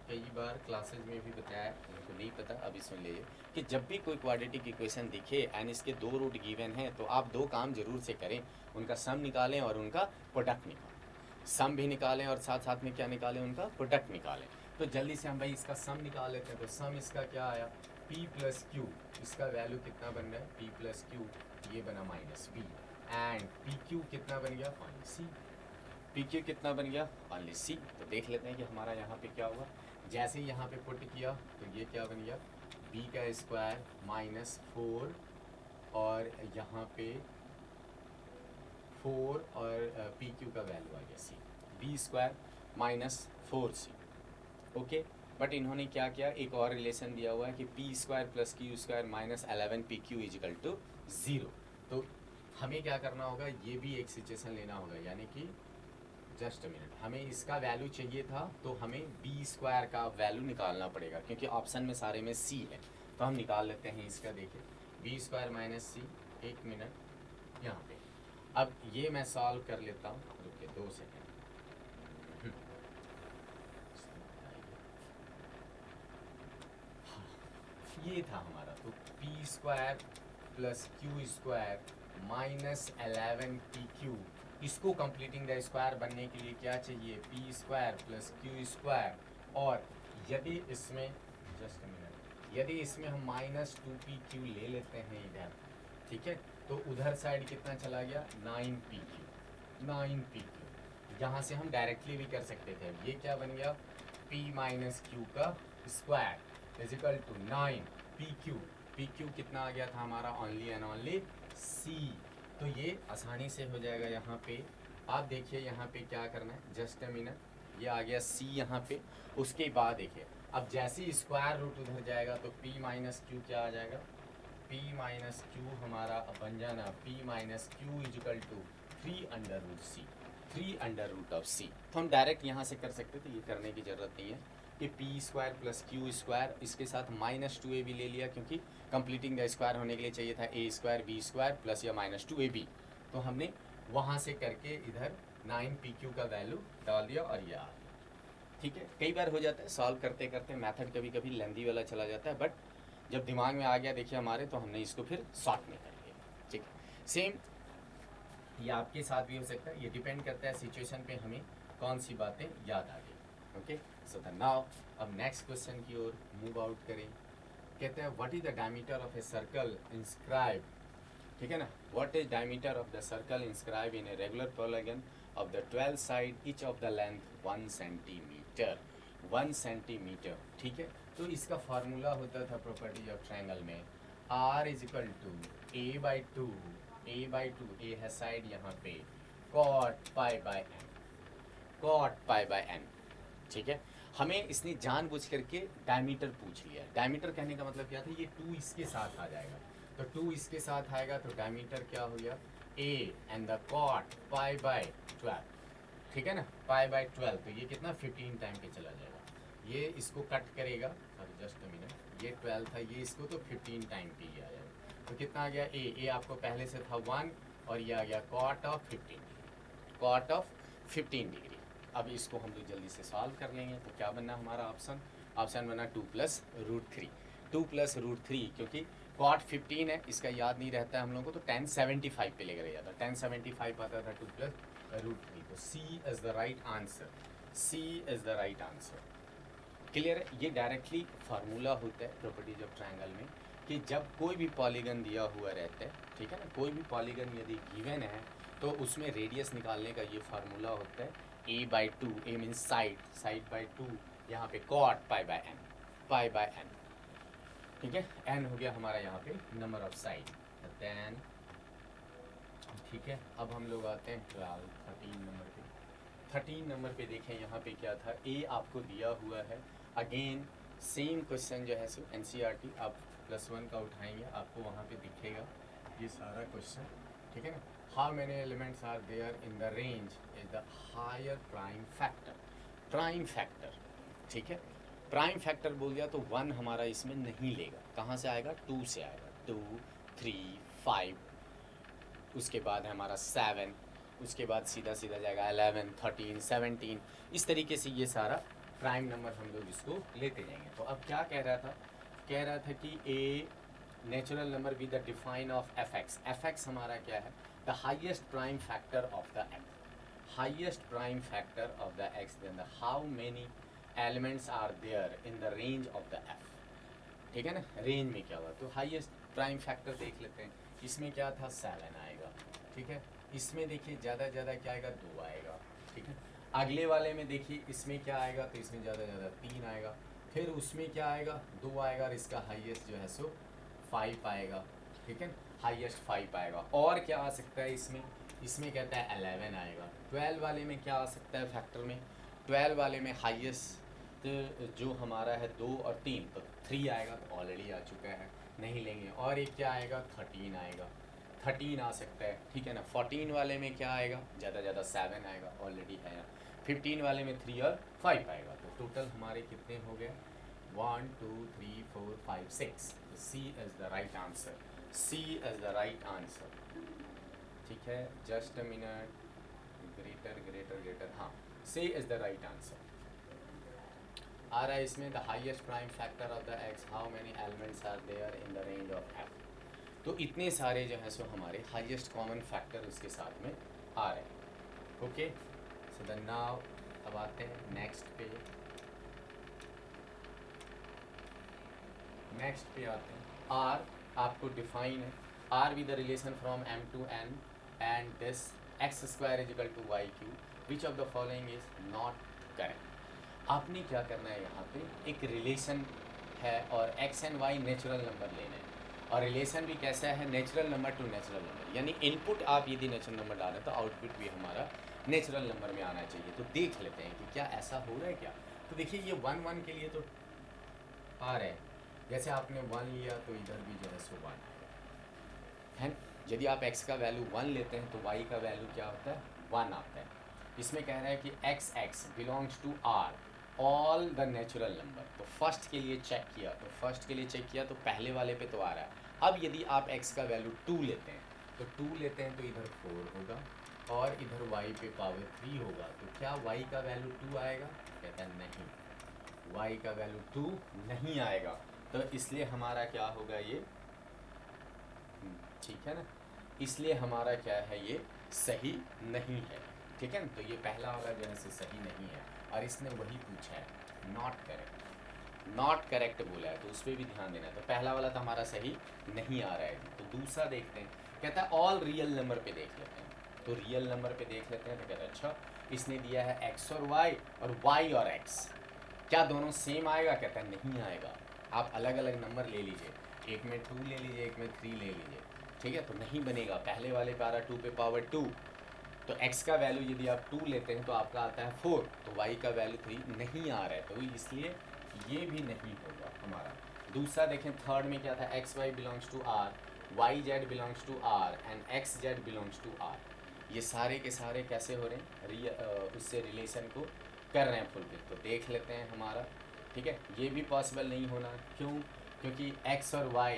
कई बार क्लासेस में भी बताया, उनको नहीं पता अभी सुन लीजिए, कि जब भी कोई क्वाड्रेटिक इक्वेशन दिखे एंड इसके 2 रूट गिवन हैं तो आप 2 काम जरूर से करें, उनका सम निकालें और उनका प्रोडक्ट निकालें। सम भी निकालें और साथ साथ में क्या निकालें, उनका प्रोडक्ट निकालें। तो जल्दी से हम भाई इसका सम निकाल लेते हैं। तो सम इसका क्या आया, p plus q, इसका वैल्यू कितना बन रहा है, p plus q ये बना -b, एंड pq कितना बन गया, ओनली c। pq कितना बन गया, ओनली c। तो देख लेते हैं कि हमारा यहाँ पे क्या हुआ। जैसे ही यहाँ पे पुट किया तो ये क्या बन गया, b का स्क्वायर -4 और यहाँ पे 4 और pq का वैल्यू आ गया c, b square -4c। Okay, but इन्होंने क्या किया, एक और रिलेशन दिया हुआ है कि p square + q square -11pq = 0। तो हमें क्या करना होगा, ये भी एक सिचुएशन लेना होगा, यानी कि जस्ट अ मिनट, हमें इसका वैल्यू चाहिए था तो हमें b स्क्वायर का वैल्यू निकालना पड़ेगा, क्योंकि ऑप्शन में सारे में c है। तो हम निकाल लेते हैं इसका, देखिए b स्क्वायर -c। एक मिनट यहाँ पे, अब ये मैं सॉल्व कर लेता हूँ, रुकिए 2 सेकेंड। ये था हमारा, तो p square + q square -11pq, इसको कंप्लीटिंग द स्क्वायर बनने के लिए क्या चाहिए, p स्क्वायर + q स्क्वायर। और यदि इसमें जस्ट मिनट, यदि इसमें हम -2pq ले लेते हैं इधर, ठीक है, तो उधर साइड कितना चला गया, 9pq। यहाँ से हम डायरेक्टली भी कर सकते थे। ये क्या बन गया, p - q का square is equal to 9pq। pq कितना आ गया था हमारा, ओनली एंड ओनली c। तो ये आसानी से हो जाएगा। यहाँ पे आप देखिए, यहाँ पे क्या करना है, जस्ट अ मिनट, ये आ गया c यहाँ पे। उसके बाद देखिए, अब जैसे ही स्क्वायर रूट उधर जाएगा तो p - q क्या आ जाएगा, p - q हमारा बन जाना p - q = 3√c, 3√c। तो हम डायरेक्ट यहाँ से कर सकते थे, ये करने की ज़रूरत नहीं है कि p स्क्वायर + q स्क्वायर, इसके साथ -2a भी ले लिया, क्योंकि कंप्लीटिंग द स्क्वायर होने के लिए चाहिए था a square b square plus या -2ab। तो हमने वहाँ से करके इधर 9pq का वैल्यू डाल दिया और ये आ गया। ठीक है, कई बार हो जाता है सॉल्व करते करते मेथड कभी कभी लेंदी वाला चला जाता है, बट जब दिमाग में आ गया देखिए हमारे, तो हमने इसको फिर शॉर्ट में कर लिया। ठीक है, सेम ये आपके साथ भी हो सकता है, ये डिपेंड करता है सिचुएशन पे हमें कौन सी बातें याद आ गई। ओके, सो द नाउ अब नेक्स्ट क्वेश्चन की ओर मूव आउट करें। कहते हैं what is the diameter of a circle inscribe, ठीक है ना, what is diameter of the circle inscribe in a regular polygon of the 12 side each of the length 1 centimetre, 1 centimetre. ठीक है, तो इसका फार्मूला होता था प्रॉपर्टी ऑफ ट्रायंगल में, r = a/2, a/2, a है साइड यहाँ पे, cot π/n, cot π/n। ठीक है, हमें इसने जानबूझ करके डायमीटर पूछ लिया। डायमीटर कहने का मतलब क्या था, ये 2 इसके साथ आ जाएगा, तो 2 इसके साथ आएगा तो डायमीटर क्या हो गया, a एंड द cot π/12। ठीक है ना, π/12, तो ये कितना 15 टाइम पे चला जाएगा। ये इसको कट करेगा सॉरी जस्ट अ मिनट, ये 12 था, ये इसको तो 15 टाइम पे ही आया, तो कितना आ गया ए आपको पहले से था 1 और ये आ गया cot of 15 degree, cot of 15 degree. अब इसको हम लोग जल्दी से सॉल्व कर लेंगे, तो क्या बनना हमारा ऑप्शन बना 2 + √3, 2 + √3, क्योंकि cot 15 है, इसका याद नहीं रहता है हम लोगों को, तो 1075 पे लेकर जाता, 1075 आता था 2 + √3, तो C is the right answer, C is the right answer. Clear है? ये डायरेक्टली फार्मूला होता है प्रॉपर्टीज ऑफ ट्रायंगल में कि जब कोई भी पॉलीगन दिया हुआ रहता है, ठीक है ना, कोई भी पॉलीगन यदि गिवन है तो उसमें रेडियस निकालने का ये फार्मूला होता है a/2, a मीन्स साइड/2, यहाँ पे cot π/n, ठीक है, n हो गया हमारा यहाँ पे नंबर ऑफ साइड, देन ठीक है। अब हम लोग आते हैं 13 नंबर पे। 13 नंबर पे देखें, यहाँ पे क्या था, ए आपको दिया हुआ है, अगेन सेम क्वेश्चन जो है सो NCERT आप +1 का उठाएंगे, आपको वहाँ पे दिखेगा ये सारा क्वेश्चन, ठीक है ना। How many elements are there in the range is the higher prime factor, ठीक है। प्राइम फैक्टर बोल दिया तो 1 हमारा इसमें नहीं लेगा, कहाँ से आएगा, 2 से आएगा, 2, 3, 5, उसके बाद है हमारा 7, उसके बाद सीधा जाएगा 11, 13, 17, इस तरीके से ये सारा प्राइम नंबर हम लोग इसको लेते जाएंगे। तो अब क्या कह रहा था कि a natural number with the define of f x हमारा क्या है, the highest prime factor of the x, highest prime factor of the x, then the how many elements are there in the range of the f, ठीक है ना, range में क्या हुआ, तो हाईएस्ट प्राइम फैक्टर देख लेते हैं, इसमें क्या था 7 आएगा, ठीक है, इसमें देखिए ज़्यादा क्या आएगा, 2 आएगा, ठीक है, अगले वाले में देखिए इसमें क्या आएगा, तो इसमें ज़्यादा 3 आएगा, फिर उसमें क्या आएगा, 2 आएगा, और इसका हाईएस्ट जो है सो 5 आएगा, ठीक है, हाईएस्ट 5 आएगा। और क्या आ सकता है इसमें कहता है 11 आएगा। 12 वाले में क्या आ सकता है फैक्टर में, 12 वाले में हाईएस्ट जो हमारा है 2 और 3, तो 3 आएगा, तो ऑलरेडी आ चुका है, नहीं लेंगे। और एक क्या आएगा, 13 आएगा, 13 आ सकता है, ठीक है ना। 14 वाले में क्या आएगा, ज़्यादा 7 आएगा, ऑलरेडी है। 15 वाले में 3 और 5 आएगा, तो टोटल हमारे कितने हो गए, 1, 2, 3, 4, 5, 6, c is the right answer, C is the right answer, ठीक है। जस्ट अ मिनट, ग्रेटर, हाँ, c is the right answer आ रहा है इसमें, the highest prime factor of the x, how many elements are there in the range of f. तो इतने सारे जो है सो हमारे हाईएस्ट कॉमन फैक्टर उसके साथ में आ रहे हैं, ओके। सो द नाउ अब आते हैं नेक्स्ट पे आते हैं। आर आपको डिफाइन है, r with the relation from m to n and this x² is equal to y³ which of the following is not correct. आपने क्या करना है, यहाँ पे एक रिलेशन है और x and y natural number लेना है, और रिलेशन भी कैसा है, natural number to natural number, यानी इनपुट आप यदि नेचुरल नंबर डाल रहे हैं तो आउटपुट भी हमारा नेचुरल नंबर में आना चाहिए। तो देख लेते हैं कि क्या ऐसा हो रहा है क्या। तो देखिए ये 1, 1 के लिए तो आ रहे हैं, जैसे आपने 1 लिया तो इधर भी जो है सो 1 आएगा, है। यदि आप x का वैल्यू 1 लेते हैं तो y का वैल्यू क्या होता है, 1 आता है। इसमें कह रहा है कि x belongs to r all the natural number. तो फर्स्ट के लिए चेक किया तो पहले वाले पे तो आ रहा है। अब यदि आप x का वैल्यू 2 लेते हैं तो इधर 4 होगा और इधर y पे पावर 3 होगा, तो क्या y का वैल्यू 2 आएगा, कहता है नहीं, y का वैल्यू 2 नहीं आएगा। तो इसलिए हमारा क्या होगा ये, ठीक है ना, इसलिए हमारा क्या है, ये सही नहीं है, ठीक है ना। तो ये पहला वाला जो है सो सही नहीं है, और इसने वही पूछा है, नॉट करेक्ट बोला है, तो उस पर भी ध्यान देना है। तो पहला वाला तो हमारा सही नहीं आ रहा है। तो दूसरा देखते हैं, कहता है ऑल रियल नंबर पे देख लेते हैं। तो रियल नंबर पे देख लेते हैं, तो कहता है अच्छा इसने दिया है x और y, और y और x क्या दोनों सेम आएगा, कहता है नहीं आएगा, आप अलग अलग नंबर ले लीजिए, एक में 2 ले लीजिए, एक में 3 ले लीजिए, ठीक है, तो नहीं बनेगा। पहले वाले पे आ रहा 2 पे पावर 2, तो x का वैल्यू यदि आप 2 लेते हैं तो आपका आता है 4, तो y का वैल्यू 3 नहीं आ रहा है, तो इसलिए ये भी नहीं होगा हमारा। दूसरा देखें, थर्ड में क्या था, x y belongs to r, y z belongs to r and x z belongs to r। ये सारे के सारे कैसे हो रहे हैं, उससे रिलेशन को कर रहे हैं फुलफिल। तो देख लेते हैं हमारा ठीक है, ये भी पॉसिबल नहीं होना, क्यों? क्योंकि x और y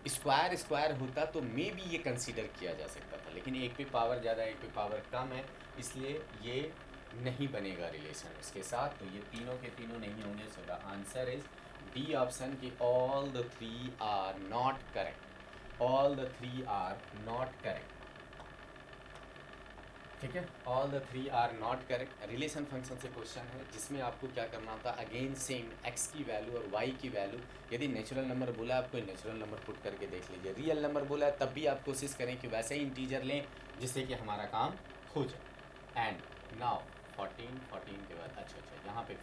स्क्वायर स्क्वायर होता तो मे भी ये कंसीडर किया जा सकता था, लेकिन एक पे पावर ज़्यादा एक पे पावर कम है, इसलिए ये नहीं बनेगा रिलेशन उसके साथ, तो ये तीनों के तीनों नहीं होंगे। So the answer is D option की all the three are not correct, all the three are not correct. ठीक है, all the three are not correct. Relation function से क्वेश्चन है जिसमें आपको क्या करना होता है, अगेन सेम x की वैल्यू और y की वैल्यू, यदि नेचुरल नंबर बोला आप कोई नेचुरल नंबर पुट करके देख लीजिए, रियल नंबर बोला तब भी आप कोशिश करें कि वैसे ही इंटीजर लें जिससे कि हमारा काम हो जाए। एंड नाउ 14 के बाद अच्छा यहाँ पे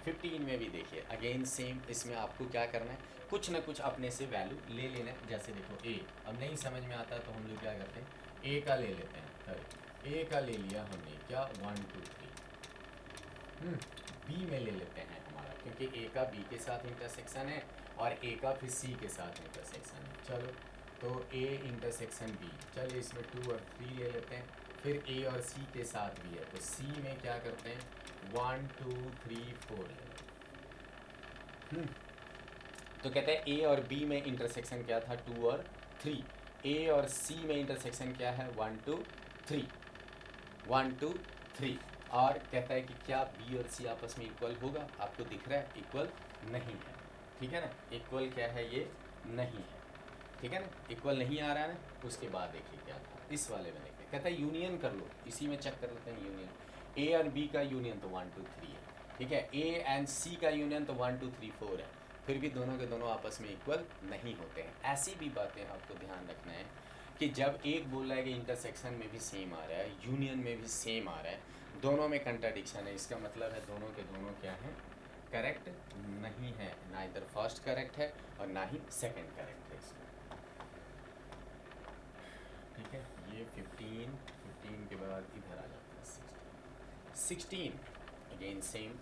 15 में भी देखिए अगेन सेम, इसमें आपको क्या करना है, कुछ ना कुछ अपने से वैल्यू ले लेना है। जैसे देखो a, अब नहीं समझ में आता तो हम लोग क्या करते हैं, a का ले लेते हैं, a का ले लिया हमने क्या 1 2 3, b में ले लेते हैं हमारा, क्योंकि a का b के साथ इंटरसेक्शन है और a का फिर c के साथ इंटरसेक्शन है। चलो तो a इंटरसेक्शन b, चलिए इसमें 2 और 3 ले लेते हैं, फिर a और c के साथ भी है तो c में क्या करते हैं 1 2 3 4 ले लेते हैं। तो कहते हैं a और b में इंटरसेक्शन क्या था 2 और 3, a और c में इंटरसेक्शन क्या है 1 2 3, 1 2 3, और कहता है कि क्या b और c आपस में इक्वल होगा, आपको दिख रहा है इक्वल नहीं है, ठीक है ना, इक्वल क्या है ये नहीं है, ठीक है ना, इक्वल नहीं आ रहा है ना। उसके बाद देखिए क्या था इस वाले में, देखिए कहता है यूनियन कर लो, इसी में चेक कर लेते हैं यूनियन, a और b का यूनियन तो 1 2 3 है, ठीक है, a एंड c का यूनियन तो 1 2 3 4 है, फिर भी दोनों के दोनों आपस में इक्वल नहीं होते हैं। ऐसी भी बातें आपको ध्यान रखना है कि जब एक बोल रहा है कि इंटरसेक्शन में भी सेम आ रहा है, यूनियन में भी सेम आ रहा है, दोनों में कंट्राडिक्शन है, इसका मतलब है दोनों के दोनों क्या हैं, करेक्ट नहीं है, ना इधर फर्स्ट करेक्ट है और ना ही सेकंड करेक्ट है इसमें। ठीक है, ये 15 के बाद इधर आ जाता है 16 अगेन सेम,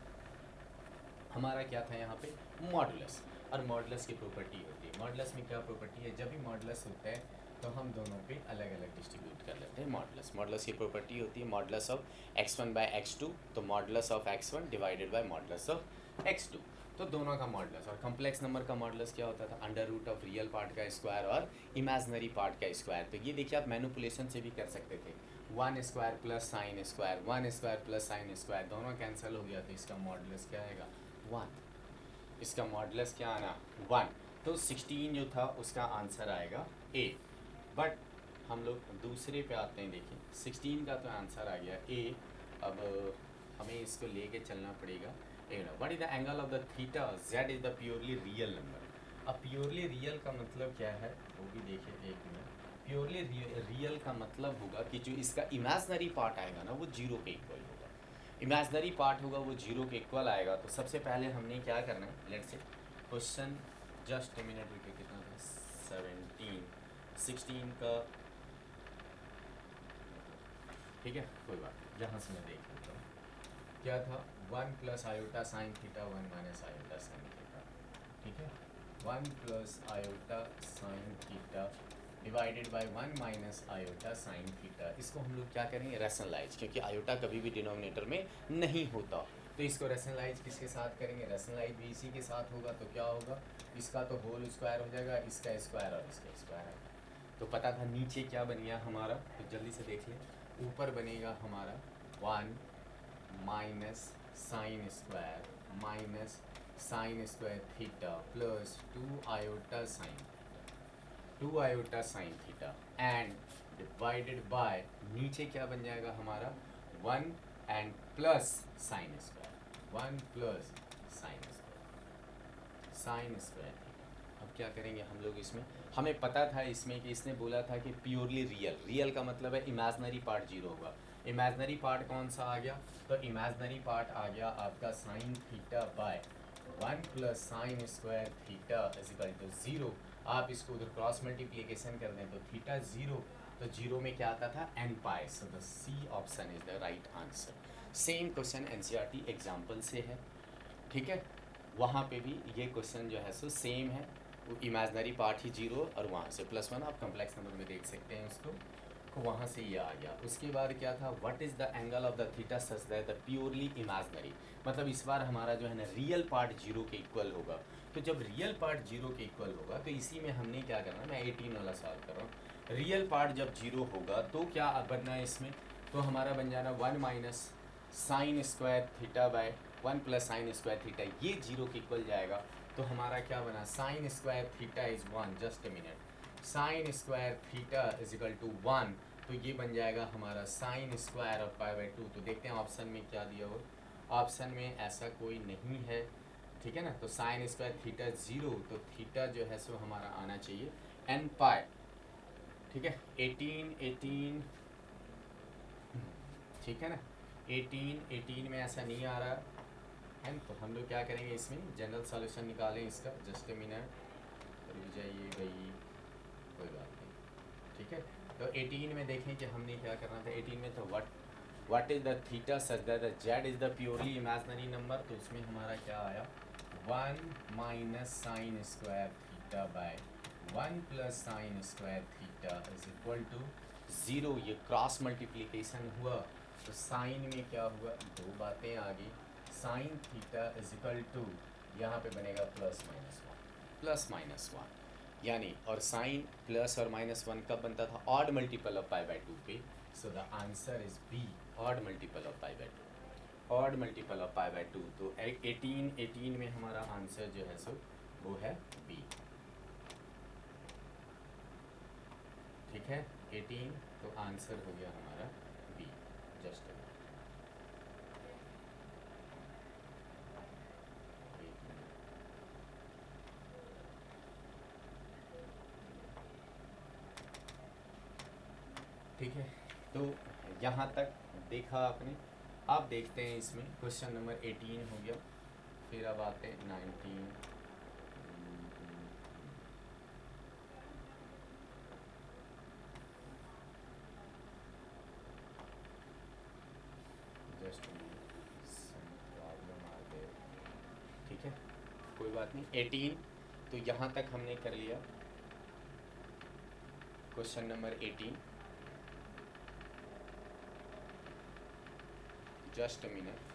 हमारा क्या था यहाँ पे मॉडुलस, और मॉडुलस की प्रॉपर्टी होती है, मॉडुलस में क्या प्रॉपर्टी है, जब भी मॉडुलस होता है तो हम दोनों पे अलग अलग डिस्ट्रीब्यूट कर लेते हैं मॉडुलस की प्रॉपर्टी होती है modulus of x1 bye x2, तो modulus of x1 divided by modulus of x2, तो दोनों का मॉडुलस। और कॉम्प्लेक्स नंबर का मॉडुलस क्या होता था, under root of real part का स्क्वायर और इमेजनरी पार्ट का स्क्वायर। तो ये देखिए आप मैनिपुलेशन से भी कर सकते थे, 1 square plus sine square, 1 square plus sine square, दोनों कैंसिल हो गया तो इसका मॉडुलस क्या आएगा 1, इसका मॉडुलस क्या आना 1, तो 16 जो था उसका आंसर आएगा A। बट हम लोग दूसरे पे आते हैं, देखिए 16 का तो आंसर आ गया A, अब हमें इसको लेके चलना पड़ेगा ए। What is the angle of the theta, z is the purely real number. अब प्योरली रियल का मतलब क्या है वो भी देखिए एक मिनट, प्योरली रियल का मतलब होगा कि जो इसका इमेजनरी पार्ट आएगा ना वो जीरो के इक्वल होगा, इमेजनरी पार्ट होगा वो जीरो के इक्वल आएगा। तो सबसे पहले हमने क्या करना है, let's say question just a minute रुकिए, कितना था 16 का, ठीक है कोई बात नहीं, जहाँ से मैं देख लेता हूँ क्या था 1 plus iota sine theta 1 minus iota sine theta, ठीक है 1 plus iota sine theta divided by 1 minus iota sine theta. इसको हम लोग क्या करेंगे रैशनलाइज, क्योंकि आयोटा कभी भी डिनोमिनेटर में नहीं होता, तो इसको रैशनलाइज किसके साथ करेंगे, रैशनलाइज भी इसी के साथ होगा, तो क्या होगा इसका तो होल स्क्वायर हो जाएगा, इसका स्क्वायर और इसका स्क्वायर आएगा। तो पता था नीचे क्या बन गया हमारा, तो जल्दी से देख लें, ऊपर बनेगा हमारा 1 minus sine square minus sine square theta plus 2 iota sine, 2 iota sine theta and divided by नीचे क्या बन जाएगा हमारा 1 and plus sine square, 1 plus sine square theta. अब क्या करेंगे हम लोग इसमें, हमें पता था इसमें कि इसने बोला था कि प्योरली रियल, रियल का मतलब है इमेजनरी पार्ट जीरो होगा, इमेजनरी पार्ट कौन सा आ गया, तो इमेजनरी पार्ट आ गया आपका sine theta by 1 plus sine square theta is equal to 0। आप इसको उधर क्रॉस मल्टीप्लिकेशन कर दें तो थीटा 0, तो जीरो में क्या आता था n pi, so the c option is the right answer. Same question NCERT example से है, ठीक है, वहाँ पे भी ये क्वेश्चन जो है सो सेम है, वो इमेजनरी पार्ट ही जीरो और वहाँ से +1, आप कम्प्लेक्स नंबर में देख सकते हैं उसको। तो वहाँ से ये आ गया। उसके बाद क्या था, what is the angle of the theta such that the purely imaginary, मतलब इस बार हमारा जो है ना रियल पार्ट जीरो के इक्वल होगा। तो जब रियल पार्ट जीरो के इक्वल होगा तो इसी में हमने क्या करना, मैं 18 वाला सॉल्व कर रहा हूँ। रियल पार्ट जब जीरो होगा तो क्या बनना है इसमें, तो हमारा बन जाना 1 minus sine square theta by 1 plus sine square theta, ये जीरो के इक्वल जाएगा। तो हमारा क्या बना, sine square theta is 1, just a minute, sine square theta is equal to 1, तो ये बन जाएगा हमारा sine square of pi by 2। तो देखते हैं ऑप्शन में क्या दिया हो, ऑप्शन में ऐसा कोई नहीं है, ठीक है ना। तो साइन स्क्वायर थीटा 0, तो थीटा जो है सो हमारा आना चाहिए एन पाई, ठीक है। 18 ठीक है ना, 18 में ऐसा नहीं आ रहा है, तो हम लोग क्या करेंगे, इसमें जनरल सॉल्यूशन निकालें इसका, जस्ट ए मिनट, रुक जाइए भाई, कोई बात नहीं, ठीक है। तो 18 में देखें कि हमने क्या करना था, 18 में तो what is the theta such that the Z is the purely imaginary number, तो इसमें हमारा क्या आया, 1 minus sine square theta by 1 plus sine square theta is equal to 0। ये क्रॉस मल्टीप्लिकेशन हुआ तो साइन में क्या हुआ, दो बातें आ गई, sine theta is equal to यहाँ पे बनेगा प्लस माइनस वन, यानी और साइन प्लस और माइनस वन कब बनता था, odd multiple of pi by 2 पे। So the answer is B, odd multiple of pi by 2, odd multiple of pi by 2। तो 18 में हमारा आंसर जो है सो वो है बी, ठीक है। 18 तो आंसर हो गया हमारा बी, जस्ट ठीक है। तो यहाँ तक देखा आपने, आप देखते हैं इसमें क्वेश्चन नंबर 18 हो गया, फिर अब आते हैं 19, जस्ट प्रॉब्लम आ गए, ठीक है, कोई बात नहीं। 18 तो यहाँ तक हमने कर लिया, question number 18, just a minute,